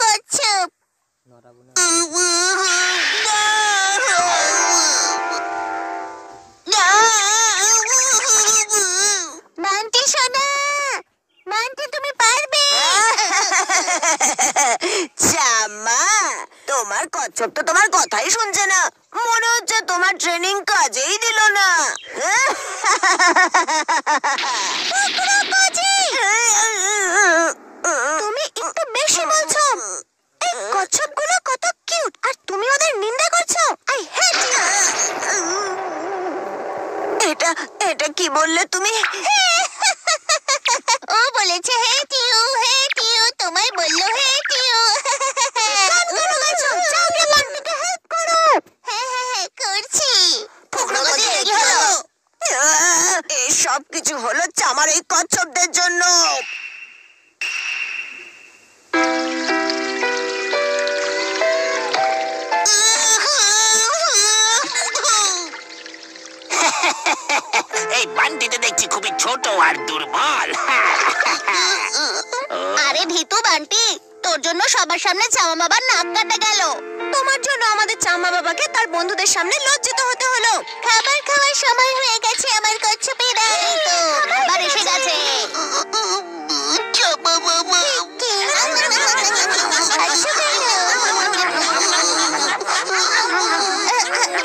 কচ্ছপ। বান্টি সোনা, বান্টি তুমি পারবে। চামা, তোমার কচ্ছপ তো তোমার কথাই শুনছে না। মনে হচ্ছে তোমার ট্রেনিং কাজেই দিল না। তুমি একটু বেশি বলছো। এই কচ্ছপগুলো কত কিউট, আর তুমি ওদের নিন্দা করছো। I hate you. এটা কি বললে তুমি? ও বলেছে হেট ইউ, হেট ইউ, তোমায় বললো হেট ইউ। যাও গিয়ে বান্টিকে হেল্প করো। হ্যাঁ করছি। কি হলো? এই সব কিছু হলো চামার এই কচ্ছপদের জন্য। এই বান্টিটা দেখছি খুবই ছোট আর দুর্বল। আরে ভিতু বান্টি, তোর জন্য সবার সামনে চামা বাবার নাক কাটা গেল। তোমার জন্য আমাদের চামা বাবাকে তার বন্ধুদের সামনে লজ্জিত হতে হলো। খাবার খাওয়ার সময় হয়ে গেছে আমার কচ্ছপেরা। এই তো খাবার এসে গেছে। চামা বাবা,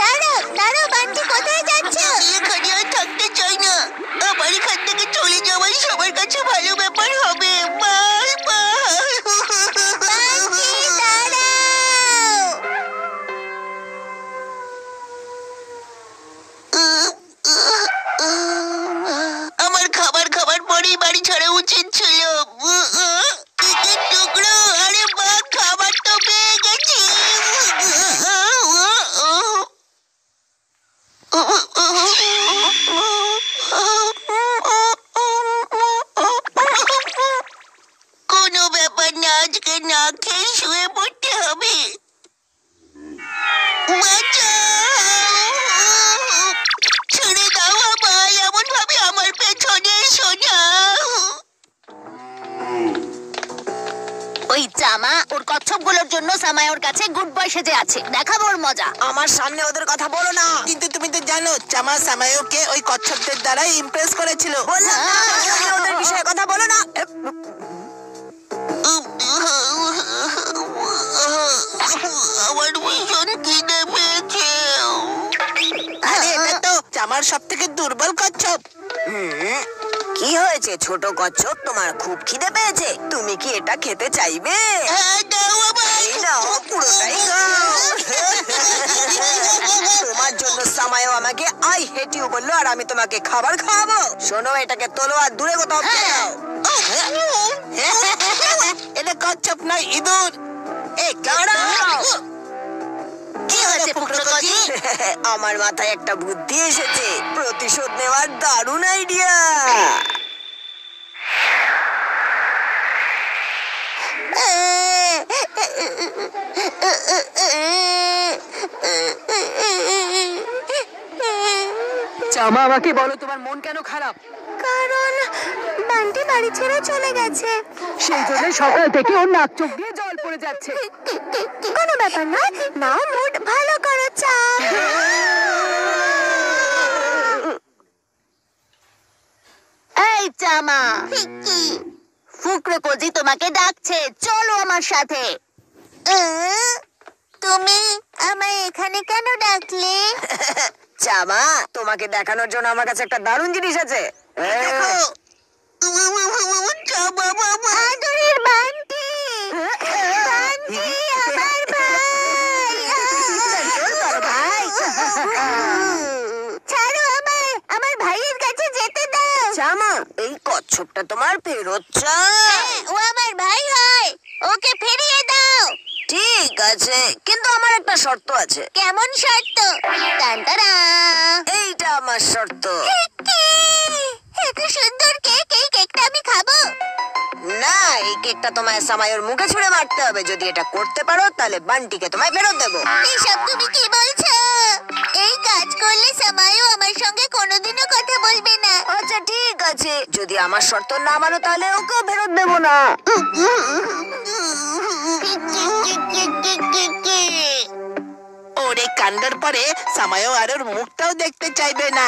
দাঁড়াও দাঁড়াও বান্টি, কোথায় যাচ্ছ? এখানে আর থাকতে চাই না। আমার এখান থেকে চলে যাওয়াই সবার কাছে ভালো ব্যাপার হবে। Bye bye. বান্টি দাঁড়াও। আমার খাবার খাবার পরেই বাড়ি ছাড়া উচিত ছিল। ইটের টুকরো, আরে বা খাবার তো পেয়ে গেছি। কোনো ব্যাপার না, আজকে না খেয়ে শুয়ে পড়তে হবে। বাঁচাও! ছেড়ে দাও আমায়, এমন ভাবে আমার পেছনে এসো না। ওই চামা ওর কচ্ছপগুলোর জন্য সামায় ওর কাছে গুড বয় সেজে আছে। দেখাবো ওর মজা। আমার সামনে ওদের কথা বলো না। কিন্তু তুমি তো জানো চামা সামায়োকে ওই কচ্ছপদের দ্বারাই ইমপ্রেস করেছিল। বললাম না, আমার সামনে ওদের বিষয়ে কথা বলো না। আমার ভীষণ খিদে পেয়েছে। আরে এটা তো চামার সব থেকে দুর্বল কচ্ছপ। কি হয়েছে ছোট কচ্ছপ, তোমার খুব খিদে পেয়েছে? তুমি কি এটা খেতে চাইবে? হ্যাঁ, দাও আমায়। এই নাও, পুরোটাই খাও। তোমার জন্য সামায়ও আমাকে আই হেট ইউ বললো, আর আমি তোমাকে খাবার খাওয়াবো। শোনো, এটাকে তোলো আর দূরে কোথাও ফেলে দাও। এটা কচ্ছপ নয়, ইঁদুর। এই দাঁড়াও। কি হয়েছে ফুকরোকজি? আমার মাথায় একটা বুদ্ধি এসেছে। প্রতিশোধ নেওয়ার দারুণ আইডিয়া। চামা, আমাকে বলো তোমার মন কেন খারাপ? কারণ বান্টি বাড়ি ছেড়ে চলে গেছে। সেই জন্য সকাল থেকে ওর নাক চোখ দিয়ে জল পড়ে যাচ্ছে। কোনো ব্যাপার নয়, নাও মুড ভালো করো চাপ। এই চামা, ফুকরোকজি তোমাকে ডাকছে, চলো আমার সাথে। তুমি আমায় এখানে কেন ডাকলে? চামা, তোমাকে দেখানোর জন্য আমার কাছে একটা দারুণ জিনিস আছে। আদরের বান্টি, বান্টি আমার ভাই। ছাড়ো আমায়, আমার ভাইয়ের কাছে যেতে দাও। চামা, এই কচ্ছপটা তোমার ফেরত চাই। ও আমার ভাই হয়, ওকে ফিরিয়ে দাও। ঠিক আছে, কিন্তু আমার একটা শর্ত আছে। কেমন শর্ত? টানটারা। এইটা আমার শর্ত। এত সুন্দর কেক, এই কেকটা আমি খাবো। না, এই কেকটা তোমায় সামাইয়ের মুখে ছুঁড়ে মারতে হবে। যদি এটা করতে পারো তাহলে বান্টিকে তোমায় ফেরত দেবো। এসব তুমি কি বলছো? এই কাজ করলে সামাইও আমার সঙ্গে কোনোদিনও কথা বলবে না। আচ্ছা ঠিক আছে, যদি আমার শর্ত না মানো তাহলে ওকেও ফেরত দেবো না। কাণ্ডের পরে সামায়ও আর ওর মুখটাও দেখতে চাইবে না।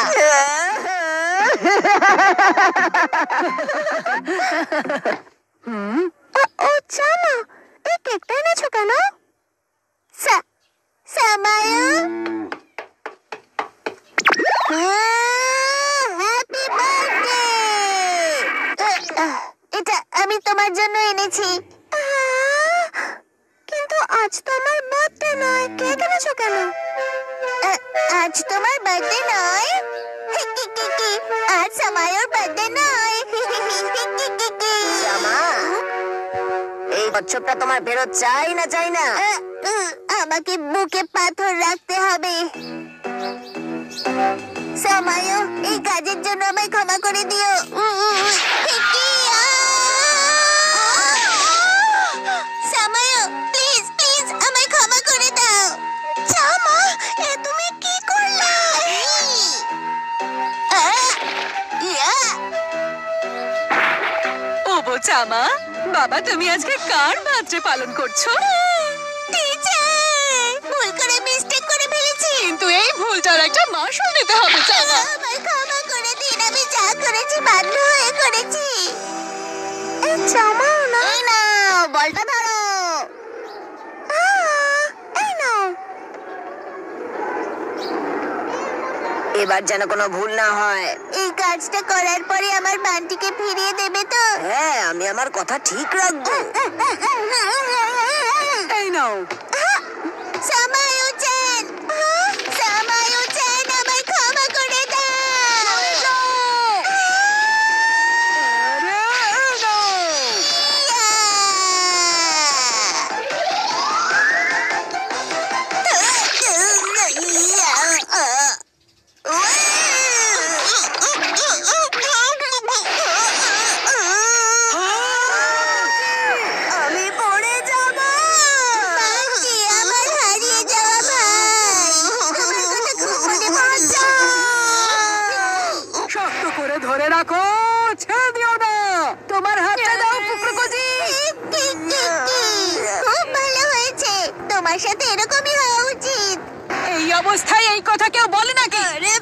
ও জানো এই কেকটা এনেছো কেন? সামায়ু হ্যাপি বার্থডে। এটা আমি তোমার জন্য এনেছি। কিন্তু আজ তো আমার বার্থডে নয়, কেক এনেছো কেন? আজ তোমার বার্থডে নয়? আজ সামায়ুর বার্থডে নয়। এই কচ্ছপটা তোমার ফেরত চাই না চাই না? আমাকে বুকে পাথর রাখতে হবে। সামায়ু এই কাজের জন্য আমায় ক্ষমা করে দিও। সামায়ু প্লিজ প্লিজ আমায় ক্ষমা করে দাও। জামা এ তুমি কি করলে? ও বোচামা, বাবা তুমি আজকে কার বার্থডে পালন করছো? টিচার ভুল করে মিস্টেক করে ফেলেছি। কিন্তু এই ভুলটার একটা মাসুল দিতে হবে চামা। আমায় ক্ষমা করে দিন, আমি যা করেছি বাধ্য হয়ে করেছি। এই জামাও না। এই নাও বলটা ধরো। এই নাও। এবার যেন কোনো ভুল না হয়। এই কাজটা করার পরে আমার বান্টিকে ফিরিয়ে দেবে তো? হ্যাঁ, আমি আমার কথা ঠিক রাখবো। এই নাও। সামায়ু-চান, সামায়ু-চান আমায় ক্ষমা করে দাও। আমি পড়ে যাব। বান্টি, আমার হারিয়ে যাওয়া ভাই। তোমার কথা খুব মনে পড়ছে। শক্ত করে ধরে রাখো, ছেড়ে দিও না। তোমার হাতটা দাও ফুকরুকজি। খুব ভালো হয়েছে, তোমার সাথে এরকমই হওয়া উচিত। এই অবস্থায় এই কথা কেউ বলে নাকি? আরে